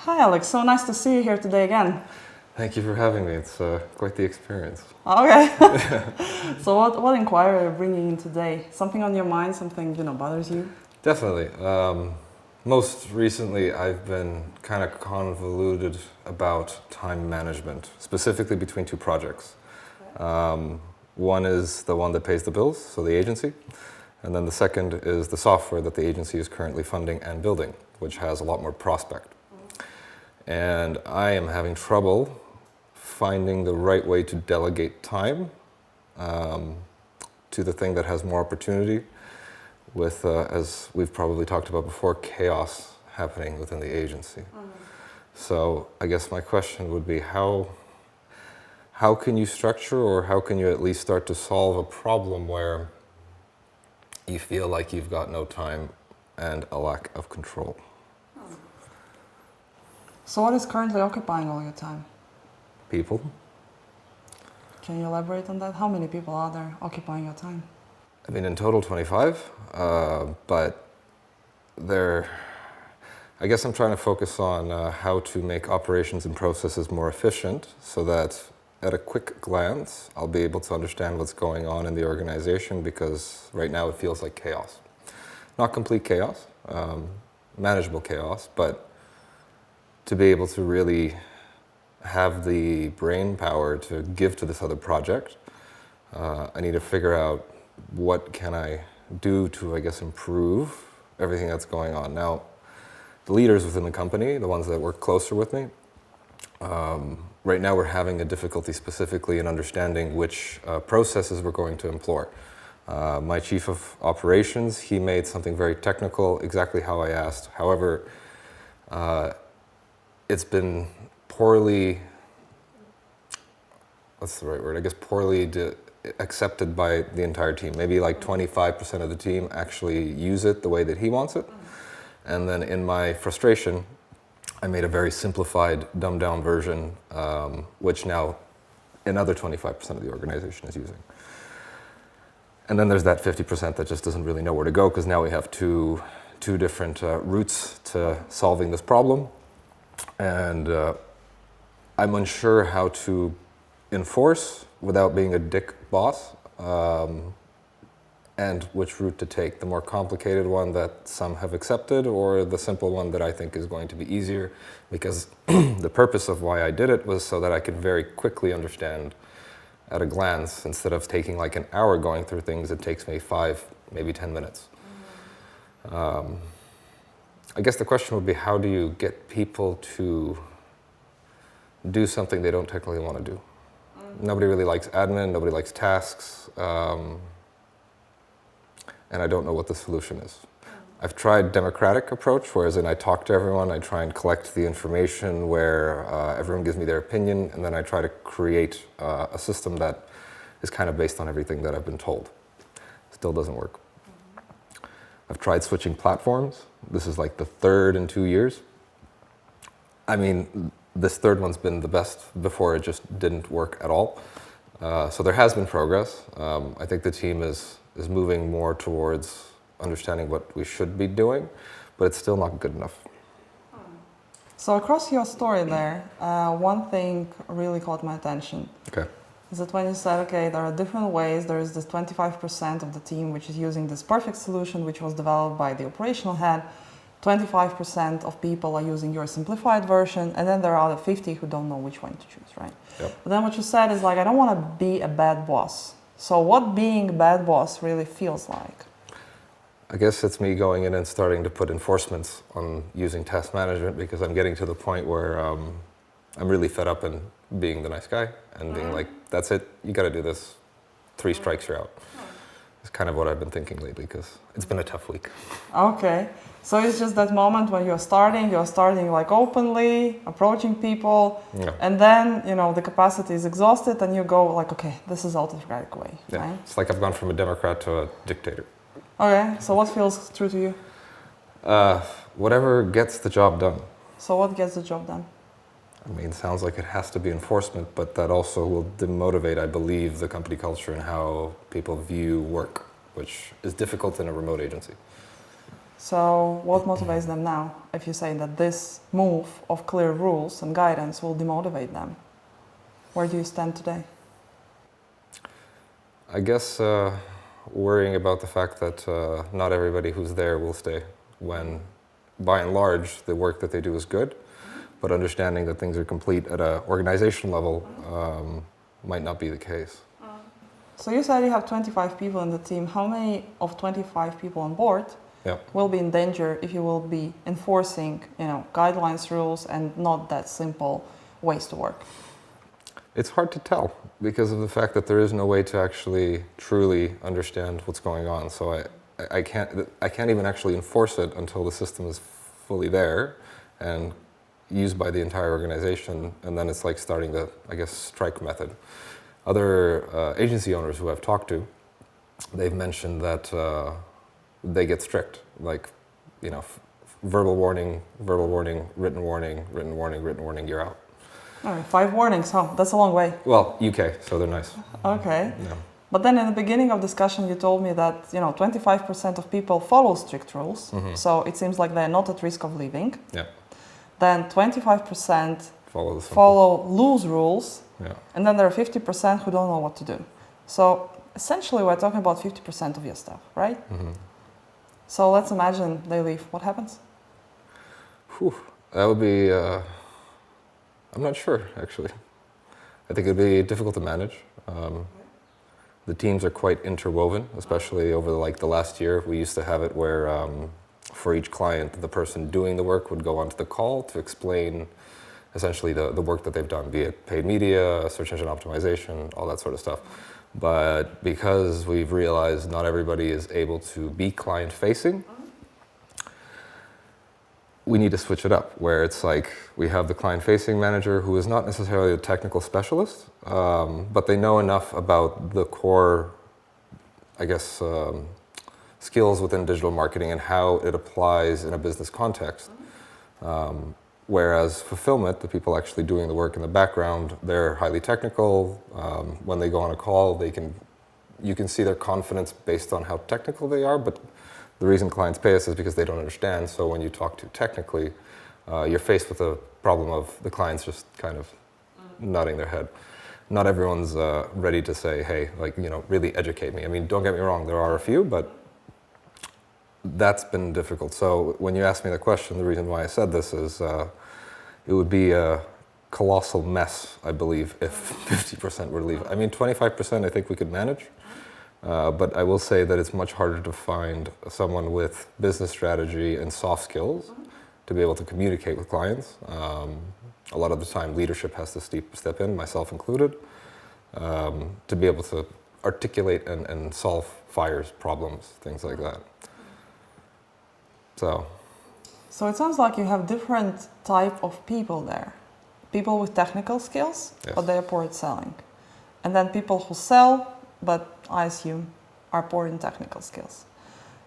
Hi Alex, so nice to see you here today again. Thank you for having me. It's quite the experience. Okay. So what inquiry are you bringing in today? Something on your mind, something bothers you? Definitely. Most recently, I've been kind of convoluted about time management, specifically between two projects. One is the one that pays the bills, so the agency, and then the second is the software that the agency is currently funding and building, which has a lot more prospect. And I am having trouble finding the right way to delegate time to the thing that has more opportunity with, as we've probably talked about before, chaos happening within the agency. So I guess my question would be how can you structure, or how can you at least start to solve a problem where you feel like you've got no time and a lack of control? So what is currently occupying all your time? People. Can you elaborate on that? How many people are there occupying your time? I mean, in total 25, but I guess I'm trying to focus on how to make operations and processes more efficient so that at a quick glance, I'll be able to understand what's going on in the organization, because right now it feels like chaos. Not complete chaos, manageable chaos, but to be able to really have the brain power to give to this other project, I need to figure out what can I do to, I guess, improve everything that's going on. Now, the leaders within the company, the ones that work closer with me, right now we're having a difficulty specifically in understanding which processes we're going to employ. My chief of operations, he made something very technical, exactly how I asked. However, it's been poorly, what's the right word? I guess poorly accepted by the entire team. Maybe like 25% of the team actually use it the way that he wants it. And then in my frustration, I made a very simplified, dumbed down version, which now another 25% of the organization is using. And then there's that 50% that just doesn't really know where to go, because now we have two different routes to solving this problem. And I'm unsure how to enforce without being a dick boss, and which route to take, the more complicated one that some have accepted, or the simple one that I think is going to be easier, because the purpose of why I did it was so that I could very quickly understand at a glance. Instead of taking like an hour going through things, it takes me 5, maybe 10 minutes. I guess the question would be, how do you get people to do something they don't technically want to do? Nobody really likes admin, nobody likes tasks, and I don't know what the solution is. I've tried democratic approach, whereas I talk to everyone, I try and collect the information where everyone gives me their opinion, and then I try to create a system that is kind of based on everything that I've been told. Still doesn't work. I've tried switching platforms. This is like the third in 2 years. I mean, this third one's been the best. Before, it just didn't work at all. So there has been progress. I think the team is moving more towards understanding what we should be doing, but it's still not good enough. So across your story there, one thing really caught my attention. Okay. Is that when you said, okay, there are different ways, there is this 25% of the team which is using this perfect solution which was developed by the operational head, 25% of people are using your simplified version, and then there are the 50 who don't know which one to choose, right? Yep. But then what you said is like, I don't want to be a bad boss. So what being a bad boss really feels like? I guess it's me going in and starting to put enforcements on using task management, because I'm getting to the point where I'm really fed up in being the nice guy and being like, that's it, you got to do this. 3 strikes, you're out. It's kind of what I've been thinking lately, because it's been a tough week. Okay. So it's just that moment when you're starting like openly, approaching people, Yeah. and then, the capacity is exhausted and you go like, okay, this is autocratic way, Yeah. right? It's like I've gone from a Democrat to a dictator. Okay, so what feels true to you? Whatever gets the job done. So what gets the job done? I mean, it sounds like it has to be enforcement, but that also will demotivate, I believe, the company culture and how people view work, which is difficult in a remote agency. So what motivates them now if you say that this move of clear rules and guidance will demotivate them? Where do you stand today? I guess worrying about the fact that not everybody who's there will stay when, by and large, the work that they do is good, but understanding that things are complete at an organizational level might not be the case. So you said you have 25 people in the team. How many of 25 people on board will be in danger if you will be enforcing, guidelines, rules, and not that simple ways to work? It's hard to tell because of the fact that there is no way to actually truly understand what's going on. So I can't even actually enforce it until the system is fully there and used by the entire organization, and then it's like starting the, I guess, strike method. Other agency owners who I've talked to, they've mentioned that they get strict, like, verbal warning, written warning, written warning, written warning, you're out. All right, 5 warnings, that's a long way. Well, UK, so they're nice. Okay. Yeah. But then in the beginning of discussion, you told me that 25% of people follow strict rules, so it seems like they're not at risk of leaving. Yeah. Then 25% follow loose rules, and then there are 50% who don't know what to do. So essentially, we're talking about 50% of your staff, right? So let's imagine they leave. What happens? That would be. I'm not sure, actually. I think it'd be difficult to manage. The teams are quite interwoven, especially over the last year. We used to have it where for each client, the person doing the work would go onto the call to explain essentially the work that they've done, be it paid media, search engine optimization, all that sort of stuff. But because we've realized not everybody is able to be client-facing, we need to switch it up, where it's like we have the client-facing manager who is not necessarily a technical specialist, but they know enough about the core, I guess, skills within digital marketing and how it applies in a business context. Whereas fulfillment, the people actually doing the work in the background, they're highly technical. When they go on a call, you can see their confidence based on how technical they are, but the reason clients pay us is because they don't understand. So when you talk too technically, you're faced with the problem of the clients just kind of nodding their head. Not everyone's ready to say, hey, really educate me. I mean, don't get me wrong, there are a few, but that's been difficult. So when you asked me the question, the reason why I said this is it would be a colossal mess, I believe, if 50% were to leave. I mean, 25% I think we could manage. But I will say that it's much harder to find someone with business strategy and soft skills to be able to communicate with clients. A lot of the time, leadership has to step in, myself included, to be able to articulate and solve fires, problems, things like that. So it sounds like you have different type of people there. People with technical skills, but they are poor at selling. And then people who sell, but I assume are poor in technical skills.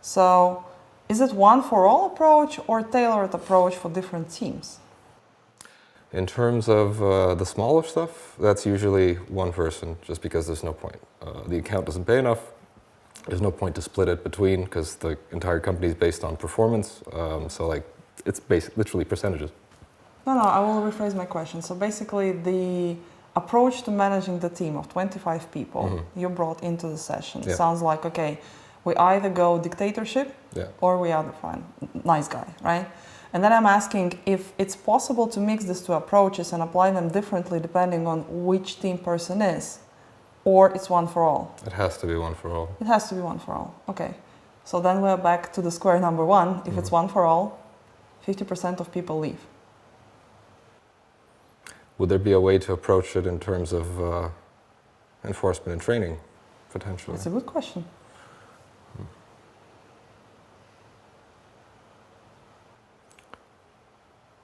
So is it one for all approach or tailored approach for different teams? In terms of the smaller stuff, that's usually one person, just because there's no point. The account doesn't pay enough. There's no point to split it between, because the entire company is based on performance. It's literally percentages. No, I will rephrase my question. So basically the approach to managing the team of 25 people you brought into the session sounds like, okay, we either go dictatorship or we are the nice guy, right? And then I'm asking if it's possible to mix these two approaches and apply them differently depending on which team person is, or it's one for all. It has to be one for all. It has to be one for all, okay. So then we're back to the square number one. If it's one for all, 50% of people leave. Would there be a way to approach it in terms of enforcement and training, potentially? That's a good question.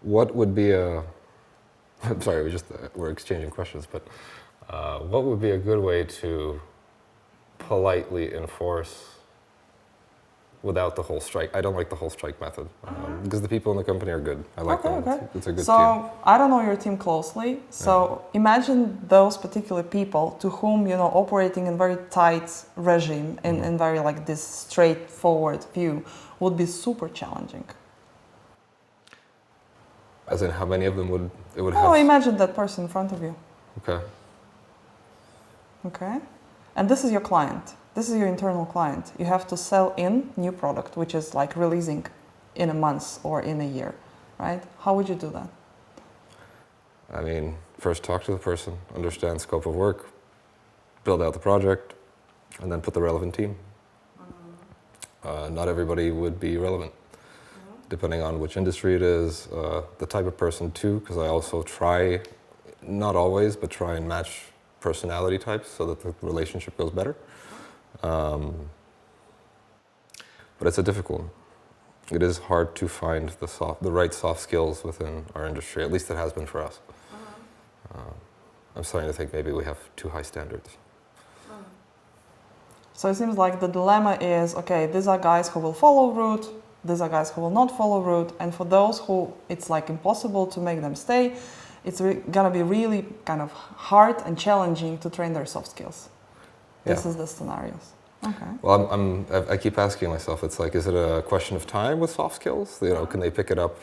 What would be I'm sorry, we're exchanging questions, but what would be a good way to politely enforce without the whole strike. I don't like the whole strike method because the people in the company are good. I like them. It's a good team. So I don't know your team closely. So imagine those particular people to whom, you know, operating in very tight regime in very like this straightforward view would be super challenging. As in, how many of them would have? Oh, imagine that person in front of you. Okay. Okay. And this is your client. This is your internal client. You have to sell in new product, which is like releasing in a month or in a year, right? How would you do that? I mean, first talk to the person, understand scope of work, build out the project, and then put the relevant team. Not everybody would be relevant, depending on which industry it is, the type of person too, because I also try, not always, but try and match personality types so that the relationship goes better. But it's a difficult one. It is hard to find the right soft skills within our industry, at least it has been for us. I'm starting to think maybe we have too high standards. So it seems like the dilemma is, okay, these are guys who will follow route, these are guys who will not follow route, and for those who it's like impossible to make them stay, it's gonna be really kind of hard and challenging to train their soft skills. This is the scenarios. Okay. Well, I keep asking myself, it's like, is it a question of time with soft skills? You know, can they pick it up,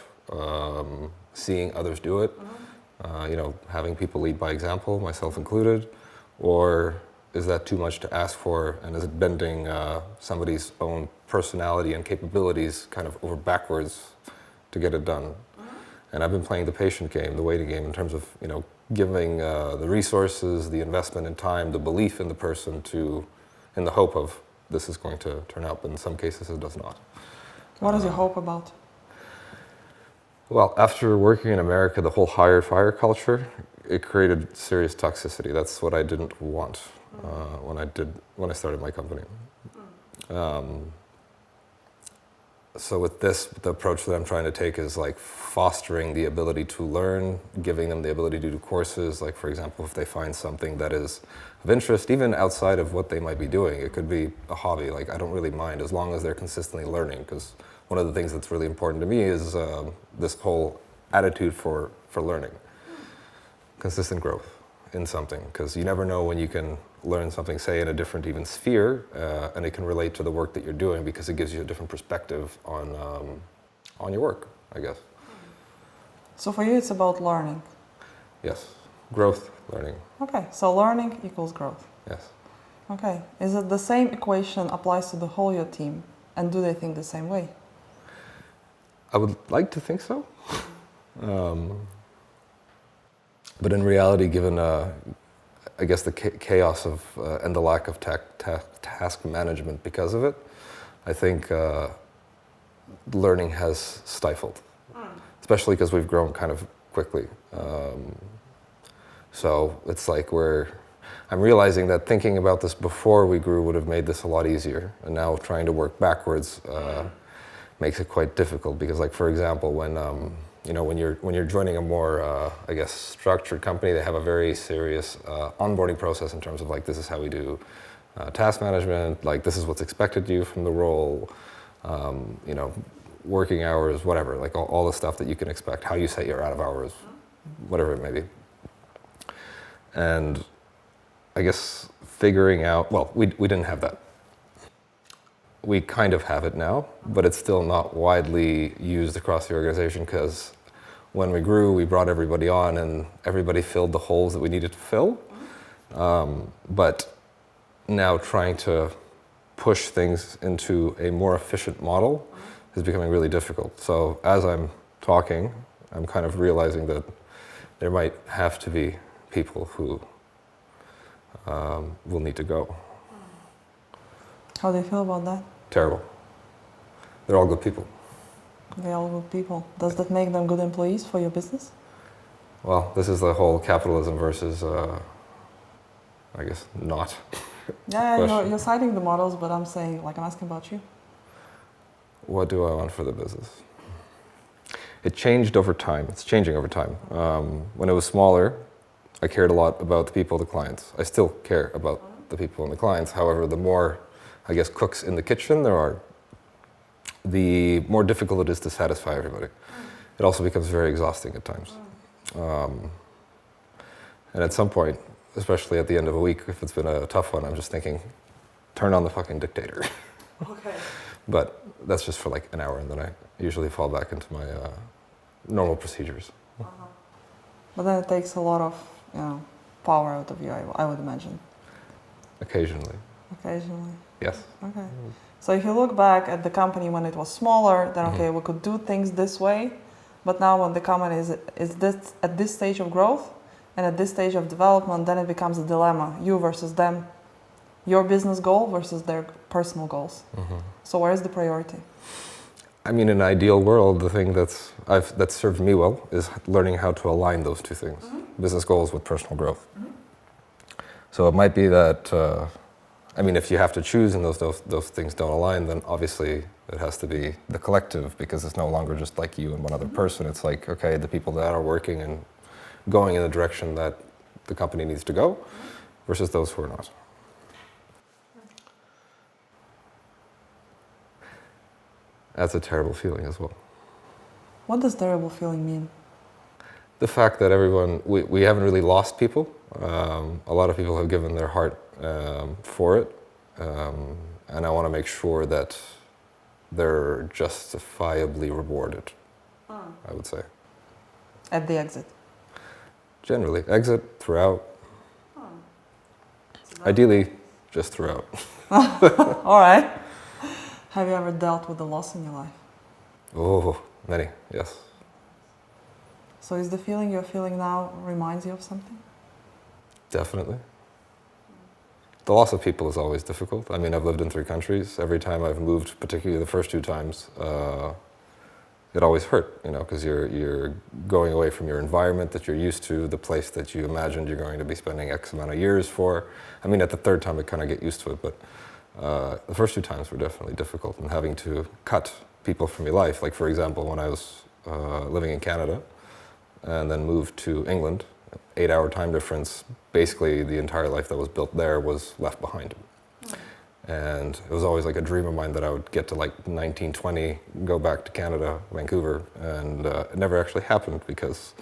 seeing others do it? You know, having people lead by example, myself included, or is that too much to ask for, and is it bending somebody's own personality and capabilities kind of over backwards to get it done? And I've been playing the patient game, the waiting game, in terms of, you know, giving the resources, the investment in time, the belief in the person in the hope of this is going to turn out, but in some cases it does not. What is your hope about? Well, after working in America, the whole hire-fire culture, it created serious toxicity. That's what I didn't want when I started my company. So with this, the approach that I'm trying to take is like fostering the ability to learn, giving them the ability to do courses. Like, for example, if they find something that is of interest, even outside of what they might be doing, it could be a hobby. Like, I don't really mind as long as they're consistently learning, because one of the things that's really important to me is this whole attitude for learning, consistent growth in something, because you never know when you can learn something, say, in a different even sphere, and it can relate to the work that you're doing because it gives you a different perspective on your work, I guess. So for you, it's about learning. Yes, growth, learning. Okay, so learning equals growth. Yes. Okay, is it the same equation applies to the whole your team, and do they think the same way? I would like to think so. But in reality, given I guess the chaos of and the lack of task management because of it, I think learning has stifled, especially because we've grown kind of quickly. So it's like I'm realizing that thinking about this before we grew would have made this a lot easier, and now trying to work backwards makes it quite difficult. Because, like, for example, when you know, when you're joining a more, I guess, structured company, they have a very serious onboarding process in terms of, like, this is how we do task management, like, this is what's expected of you from the role, you know, working hours, whatever, like all the stuff that you can expect, how you set your out of hours, whatever it may be. And I guess figuring out, well, we didn't have that. We kind of have it now, but it's still not widely used across the organization, because when we grew, we brought everybody on and everybody filled the holes that we needed to fill. But now trying to push things into a more efficient model is becoming really difficult. So as I'm talking, I'm kind of realizing that there might have to be people who will need to go. How do you feel about that? Terrible. They're all good people. They're all good people. Does that make them good employees for your business? Well, this is the whole capitalism versus, I guess, not. Yeah, you're citing the models, but I'm saying, like, I'm asking about you. What do I want for the business? It changed over time. It's changing over time. When it was smaller, I cared a lot about the people, the clients. I still care about the people and the clients. However, the more, I guess, cooks in the kitchen there are, the more difficult it is to satisfy everybody. It also becomes very exhausting at times. And at some point, especially at the end of a week, if it's been a tough one, I'm just thinking, turn on the fucking dictator. Okay. But that's just for like an hour, and then I usually fall back into my normal procedures. But then it takes a lot of, power out of you, I would imagine. Occasionally. Occasionally. Yes. Okay. So if you look back at the company when it was smaller, then okay, we could do things this way. But now when the company is this, at this stage of growth and at this stage of development, then it becomes a dilemma, you versus them. Your business goal versus their personal goals. So where is the priority? I mean, in an ideal world, the thing that's served me well is learning how to align those two things, business goals with personal growth. So it might be that, if you have to choose and those things don't align, then obviously it has to be the collective, because it's no longer just like you and one other person. It's like, okay, the people that are working and going in the direction that the company needs to go versus those who are not. That's a terrible feeling as well. What does terrible feeling mean? The fact that we haven't really lost people. A lot of people have given their heart for it. And I want to make sure that they're justifiably rewarded, I would say. At the exit? Generally, exit, throughout. Ideally, just throughout. All right. Have you ever dealt with a loss in your life? Oh, many, yes. So is the feeling you're feeling now reminds you of something? Definitely. The loss of people is always difficult. I mean, I've lived in 3 countries. Every time I've moved, particularly the first 2 times, it always hurt, because you're going away from your environment that you're used to, the place that you imagined you're going to be spending X amount of years for. I mean, at the 3rd time, I kind of get used to it, but the first 2 times were definitely difficult, and having to cut people from your life. Like, for example, when I was living in Canada and then moved to England, 8-hour time difference, basically the entire life that was built there was left behind. And it was always like a dream of mine that I would get to like 19, 20, go back to Canada, Vancouver, and it never actually happened because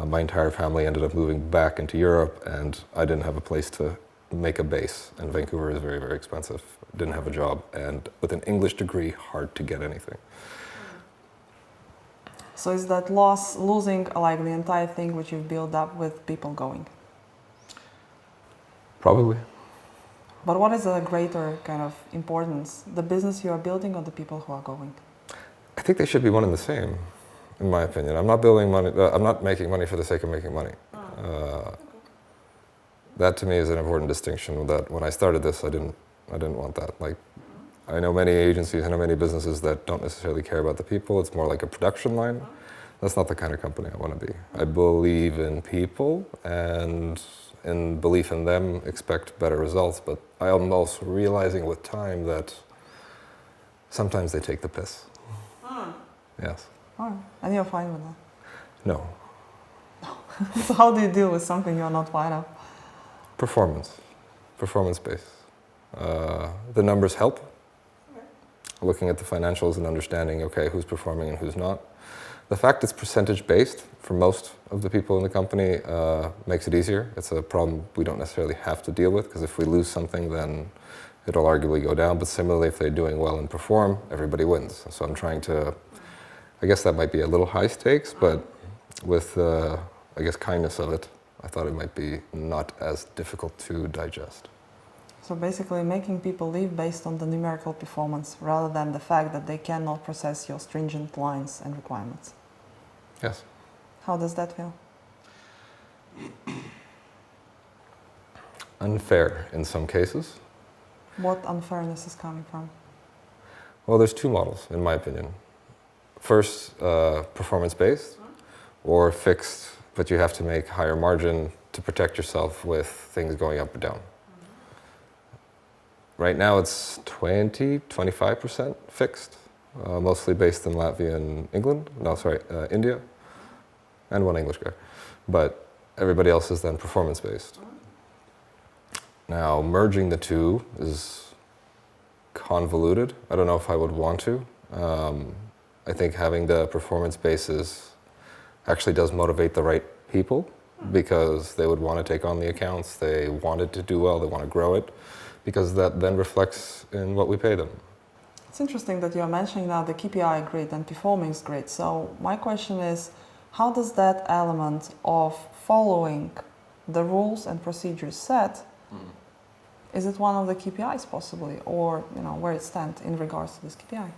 my entire family ended up moving back into Europe, and I didn't have a place to make a base, and Vancouver is very, very expensive. Didn't have a job, and with an English degree, hard to get anything. So is that loss, losing like the entire thing which you've built up with people going? Probably. But what is a greater kind of importance? The business you are building or the people who are going? I think they should be one and the same, in my opinion. I'm not building money. I'm not making money for the sake of making money. That to me is an important distinction. That when I started this, I didn't want that. Like, I know many agencies, I know many businesses that don't necessarily care about the people. It's more like a production line. That's not the kind of company I want to be. I believe in people, and in belief in them, expect better results. But I am also realizing with time that sometimes they take the piss. Yes. Oh, and you're fine with that? No. So how do you deal with something you're not fine of? Performance-based. The numbers help. Looking at the financials and understanding, okay, who's performing and who's not. The fact it's percentage-based for most of the people in the company makes it easier. It's a problem we don't necessarily have to deal with, because if we lose something, then it'll arguably go down. But similarly, if they're doing well and perform, everybody wins. So I'm trying to, I guess that might be a little high stakes, but with, I guess, kindness of it, I thought it might be not as difficult to digest. So basically making people live based on the numerical performance rather than the fact that they cannot process your stringent lines and requirements. Yes. How does that feel? Unfair in some cases. What unfairness is coming from? Well, there's 2 models, in my opinion. First, performance-based, or fixed, but you have to make higher margin to protect yourself with things going up or down. Right now it's 25% fixed, mostly based in Latvia and India, and one English guy. But everybody else is then performance-based. Now, merging the 2 is convoluted. I don't know if I would want to. I think having the performance basis actually does motivate the right people because they would want to take on the accounts, they want it to do well, they want to grow it, because that then reflects in what we pay them. It's interesting that you're mentioning now the KPI grid and performance grid. So my question is, how does that element of following the rules and procedures set, is it one of the KPIs possibly, or where it stands in regards to this KPI?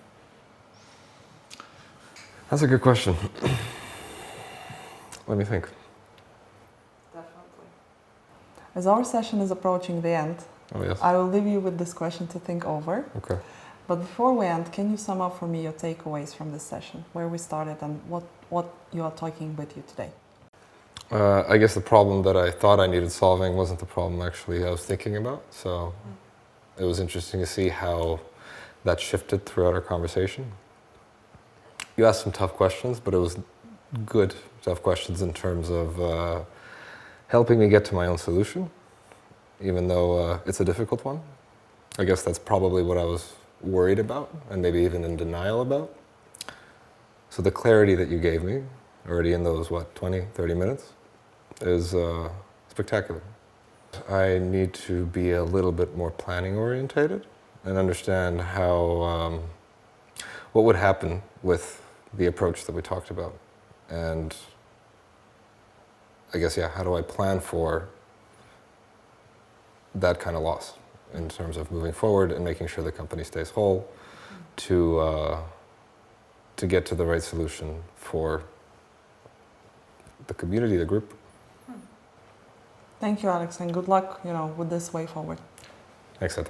That's a good question. Let me think. Definitely. As our session is approaching the end, Oh, yes. I will leave you with this question to think over. Okay. But before we end, can you sum up for me your takeaways from this session, where we started and what you are taking with you today? I guess the problem that I thought I needed solving wasn't the problem actually I was thinking about. So it was interesting to see how that shifted throughout our conversation. You asked some tough questions, but it was good tough questions in terms of helping me get to my own solution, even though it's a difficult one. I guess that's probably what I was worried about and maybe even in denial about. So the clarity that you gave me already in those, 20, 30 minutes is spectacular. I need to be a little bit more planning orientated and understand how, what would happen with the approach that we talked about. And I guess, how do I plan for that kind of loss in terms of moving forward and making sure the company stays whole to get to the right solution for the community, the group. Thank you, Alex, and good luck, with this way forward. Thanks, Ed.